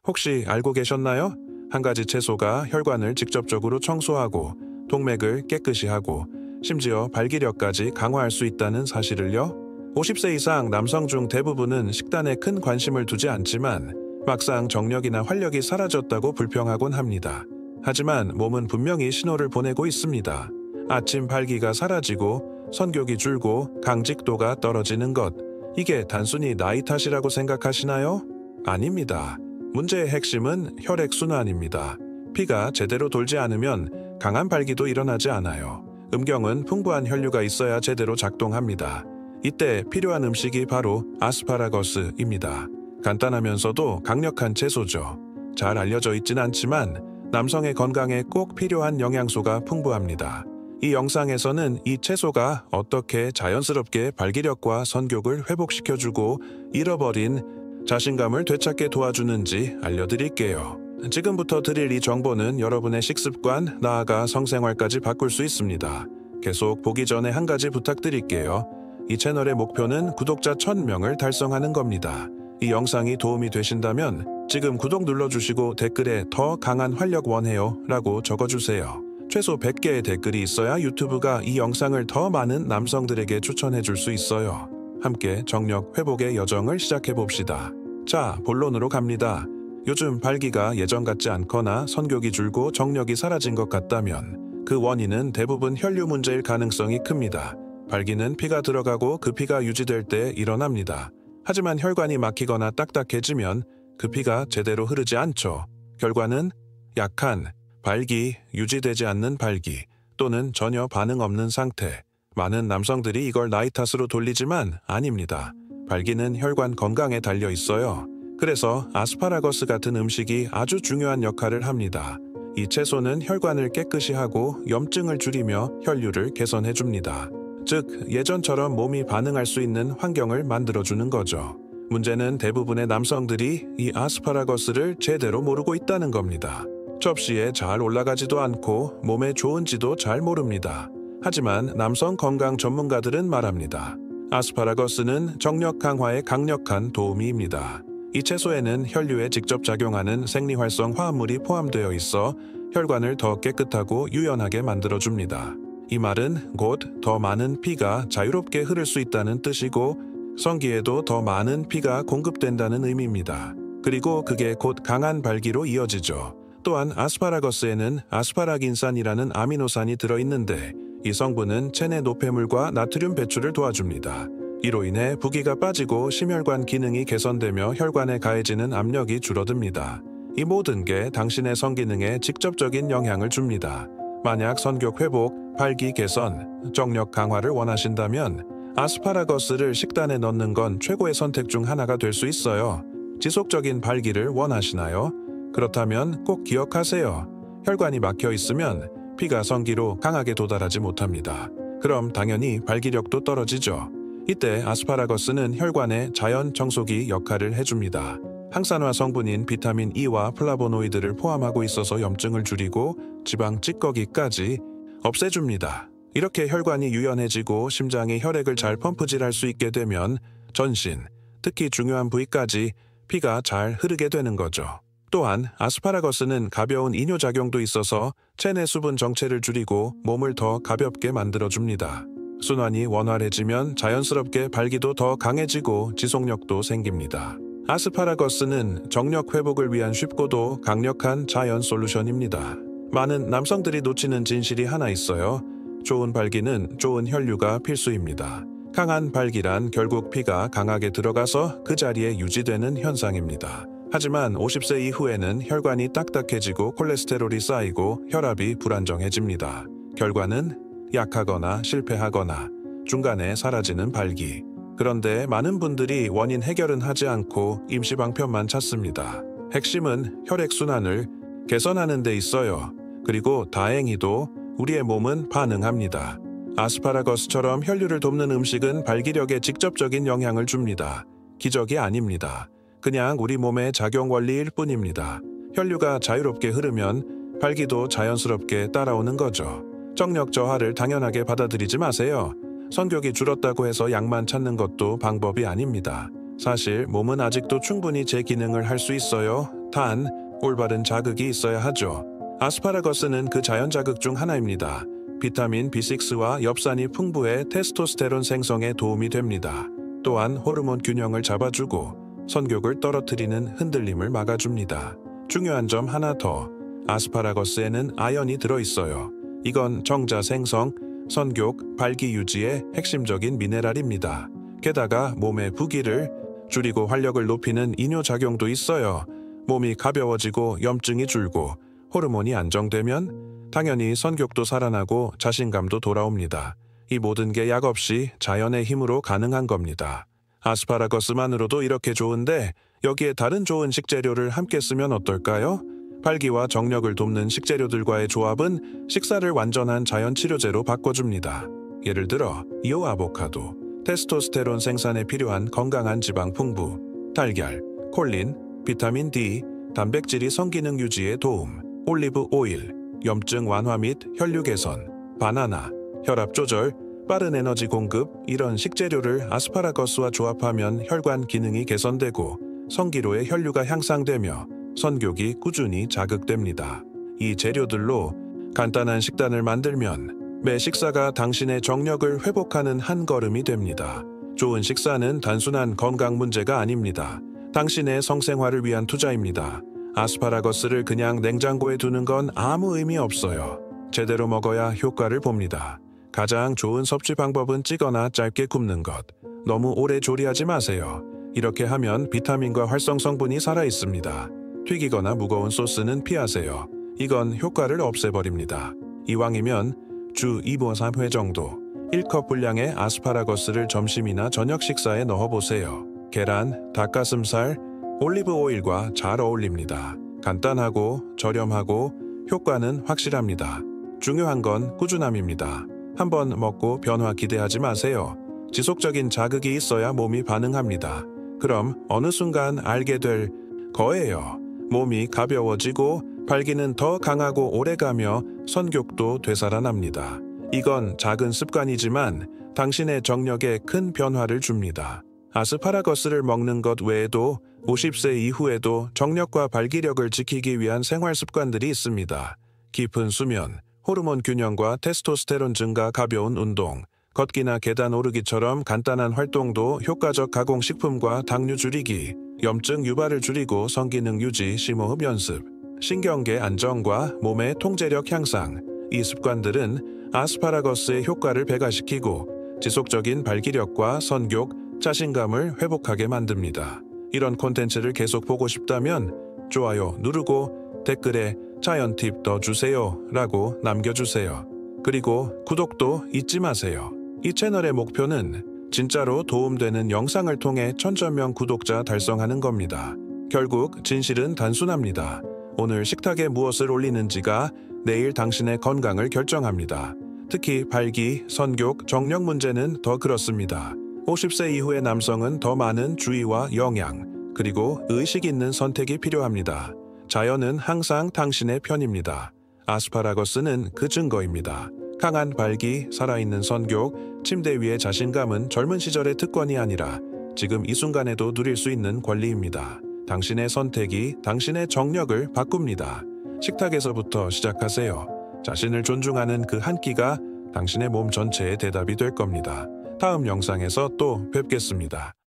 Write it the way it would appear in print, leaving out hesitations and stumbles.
혹시 알고 계셨나요? 한 가지 채소가 혈관을 직접적으로 청소하고 동맥을 깨끗이 하고 심지어 발기력까지 강화할 수 있다는 사실을요? 50세 이상 남성 중 대부분은 식단에 큰 관심을 두지 않지만 막상 정력이나 활력이 사라졌다고 불평하곤 합니다. 하지만 몸은 분명히 신호를 보내고 있습니다. 아침 발기가 사라지고 선교기 줄고 강직도가 떨어지는 것. 이게 단순히 나이 탓이라고 생각하시나요? 아닙니다. 문제의 핵심은 혈액순환입니다. 피가 제대로 돌지 않으면 강한 발기도 일어나지 않아요. 음경은 풍부한 혈류가 있어야 제대로 작동합니다. 이때 필요한 음식이 바로 아스파라거스입니다. 간단하면서도 강력한 채소죠. 잘 알려져 있진 않지만 남성의 건강에 꼭 필요한 영양소가 풍부합니다. 이 영상에서는 이 채소가 어떻게 자연스럽게 발기력과 선교를 회복시켜주고 잃어버린 자신감을 되찾게 도와주는지 알려드릴게요. 지금부터 드릴 이 정보는 여러분의 식습관, 나아가 성생활까지 바꿀 수 있습니다. 계속 보기 전에 한 가지 부탁드릴게요. 이 채널의 목표는 구독자 1000명을 달성하는 겁니다. 이 영상이 도움이 되신다면 지금 구독 눌러주시고 댓글에 더 강한 활력 원해요 라고 적어주세요. 최소 100개의 댓글이 있어야 유튜브가 이 영상을 더 많은 남성들에게 추천해 줄 수 있어요. 함께 정력 회복의 여정을 시작해 봅시다. 자, 본론으로 갑니다. 요즘 발기가 예전 같지 않거나 선교기 줄고 정력이 사라진 것 같다면 그 원인은 대부분 혈류 문제일 가능성이 큽니다. 발기는 피가 들어가고 그 피가 유지될 때 일어납니다. 하지만 혈관이 막히거나 딱딱해지면 그 피가 제대로 흐르지 않죠. 결과는 약한 발기, 유지되지 않는 발기 또는 전혀 반응 없는 상태. 많은 남성들이 이걸 나이 탓으로 돌리지만 아닙니다. 발기는 혈관 건강에 달려 있어요. 그래서 아스파라거스 같은 음식이 아주 중요한 역할을 합니다. 이 채소는 혈관을 깨끗이 하고 염증을 줄이며 혈류를 개선해 줍니다. 즉, 예전처럼 몸이 반응할 수 있는 환경을 만들어주는 거죠. 문제는 대부분의 남성들이 이 아스파라거스를 제대로 모르고 있다는 겁니다. 접시에 잘 올라가지도 않고 몸에 좋은지도 잘 모릅니다. 하지만 남성 건강 전문가들은 말합니다. 아스파라거스는 정력 강화에 강력한 도우미입니다. 이 채소에는 혈류에 직접 작용하는 생리활성 화합물이 포함되어 있어 혈관을 더 깨끗하고 유연하게 만들어줍니다. 이 말은 곧 더 많은 피가 자유롭게 흐를 수 있다는 뜻이고 성기에도 더 많은 피가 공급된다는 의미입니다. 그리고 그게 곧 강한 발기로 이어지죠. 또한 아스파라거스에는 아스파라긴산이라는 아미노산이 들어있는데 이 성분은 체내 노폐물과 나트륨 배출을 도와줍니다. 이로 인해 부기가 빠지고 심혈관 기능이 개선되며 혈관에 가해지는 압력이 줄어듭니다. 이 모든 게 당신의 성기능에 직접적인 영향을 줍니다. 만약 선교 회복, 발기 개선, 정력 강화를 원하신다면 아스파라거스를 식단에 넣는 건 최고의 선택 중 하나가 될 수 있어요. 지속적인 발기를 원하시나요? 그렇다면 꼭 기억하세요. 혈관이 막혀 있으면 피가 성기로 강하게 도달하지 못합니다. 그럼 당연히 발기력도 떨어지죠. 이때 아스파라거스는 혈관의 자연 청소기 역할을 해줍니다. 항산화 성분인 비타민 E와 플라보노이드를 포함하고 있어서 염증을 줄이고 지방 찌꺼기까지 없애줍니다. 이렇게 혈관이 유연해지고 심장이 혈액을 잘 펌프질할 수 있게 되면 전신, 특히 중요한 부위까지 피가 잘 흐르게 되는 거죠. 또한 아스파라거스는 가벼운 이뇨작용도 있어서 체내 수분 정체를 줄이고 몸을 더 가볍게 만들어줍니다. 순환이 원활해지면 자연스럽게 발기도 더 강해지고 지속력도 생깁니다. 아스파라거스는 정력 회복을 위한 쉽고도 강력한 자연 솔루션입니다. 많은 남성들이 놓치는 진실이 하나 있어요. 좋은 발기는 좋은 혈류가 필수입니다. 강한 발기란 결국 피가 강하게 들어가서 그 자리에 유지되는 현상입니다. 하지만 50세 이후에는 혈관이 딱딱해지고 콜레스테롤이 쌓이고 혈압이 불안정해집니다. 결과는 약하거나 실패하거나 중간에 사라지는 발기. 그런데 많은 분들이 원인 해결은 하지 않고 임시방편만 찾습니다. 핵심은 혈액순환을 개선하는 데 있어요. 그리고 다행히도 우리의 몸은 반응합니다. 아스파라거스처럼 혈류를 돕는 음식은 발기력에 직접적인 영향을 줍니다. 기적이 아닙니다. 그냥 우리 몸의 작용 원리일 뿐입니다. 혈류가 자유롭게 흐르면 발기도 자연스럽게 따라오는 거죠. 정력 저하를 당연하게 받아들이지 마세요. 성격이 줄었다고 해서 약만 찾는 것도 방법이 아닙니다. 사실 몸은 아직도 충분히 제 기능을 할 수 있어요. 단, 올바른 자극이 있어야 하죠. 아스파라거스는 그 자연 자극 중 하나입니다. 비타민 B6와 엽산이 풍부해 테스토스테론 생성에 도움이 됩니다. 또한 호르몬 균형을 잡아주고 선교를 떨어뜨리는 흔들림을 막아줍니다. 중요한 점 하나 더. 아스파라거스에는 아연이 들어있어요. 이건 정자 생성, 선교, 발기 유지의 핵심적인 미네랄입니다. 게다가 몸의 부기를 줄이고 활력을 높이는 이뇨작용도 있어요. 몸이 가벼워지고 염증이 줄고 호르몬이 안정되면 당연히 선교도 살아나고 자신감도 돌아옵니다. 이 모든 게 약 없이 자연의 힘으로 가능한 겁니다. 아스파라거스만으로도 이렇게 좋은데 여기에 다른 좋은 식재료를 함께 쓰면 어떨까요? 발기와 정력을 돕는 식재료들과의 조합은 식사를 완전한 자연 치료제로 바꿔줍니다. 예를 들어 이오 아보카도, 테스토스테론 생산에 필요한 건강한 지방 풍부, 달걀, 콜린, 비타민 D, 단백질이 성기능 유지에 도움, 올리브 오일, 염증 완화 및 혈류 개선, 바나나, 혈압 조절, 빠른 에너지 공급 이런 식재료를 아스파라거스와 조합하면 혈관 기능이 개선되고 성기로의 혈류가 향상되며 선교기 꾸준히 자극됩니다. 이 재료들로 간단한 식단을 만들면 매 식사가 당신의 정력을 회복하는 한 걸음이 됩니다. 좋은 식사는 단순한 건강 문제가 아닙니다. 당신의 성생활을 위한 투자입니다. 아스파라거스를 그냥 냉장고에 두는 건 아무 의미 없어요. 제대로 먹어야 효과를 봅니다. 가장 좋은 섭취 방법은 찌거나 짧게 굽는 것. 너무 오래 조리하지 마세요. 이렇게 하면 비타민과 활성 성분이 살아있습니다. 튀기거나 무거운 소스는 피하세요. 이건 효과를 없애버립니다. 이왕이면 주 2-3회 정도 1컵 분량의 아스파라거스를 점심이나 저녁 식사에 넣어보세요. 계란, 닭가슴살, 올리브 오일과 잘 어울립니다. 간단하고 저렴하고 효과는 확실합니다. 중요한 건 꾸준함입니다. 한번 먹고 변화 기대하지 마세요. 지속적인 자극이 있어야 몸이 반응합니다. 그럼 어느 순간 알게 될 거예요. 몸이 가벼워지고 발기는 더 강하고 오래가며 선교도 되살아납니다. 이건 작은 습관이지만 당신의 정력에 큰 변화를 줍니다. 아스파라거스를 먹는 것 외에도 50세 이후에도 정력과 발기력을 지키기 위한 생활 습관들이 있습니다. 깊은 수면, 호르몬 균형과 테스토스테론 증가, 가벼운 운동, 걷기나 계단 오르기처럼 간단한 활동도 효과적 가공식품과 당류 줄이기, 염증 유발을 줄이고 성기능 유지, 심호흡 연습, 신경계 안정과 몸의 통제력 향상. 이 습관들은 아스파라거스의 효과를 배가시키고 지속적인 발기력과 선교, 자신감을 회복하게 만듭니다. 이런 콘텐츠를 계속 보고 싶다면 좋아요 누르고 댓글에 자연 팁 더 주세요 라고 남겨주세요. 그리고 구독도 잊지 마세요. 이 채널의 목표는 진짜로 도움되는 영상을 통해 1000명 구독자 달성하는 겁니다. 결국 진실은 단순합니다. 오늘 식탁에 무엇을 올리는지가 내일 당신의 건강을 결정합니다. 특히 발기, 선교, 정력 문제는 더 그렇습니다. 50세 이후의 남성은 더 많은 주의와 영양, 그리고 의식 있는 선택이 필요합니다. 자연은 항상 당신의 편입니다. 아스파라거스는 그 증거입니다. 강한 발기, 살아있는 선교, 침대 위의 자신감은 젊은 시절의 특권이 아니라 지금 이 순간에도 누릴 수 있는 권리입니다. 당신의 선택이 당신의 정력을 바꿉니다. 식탁에서부터 시작하세요. 자신을 존중하는 그 한 끼가 당신의 몸 전체의 대답이 될 겁니다. 다음 영상에서 또 뵙겠습니다.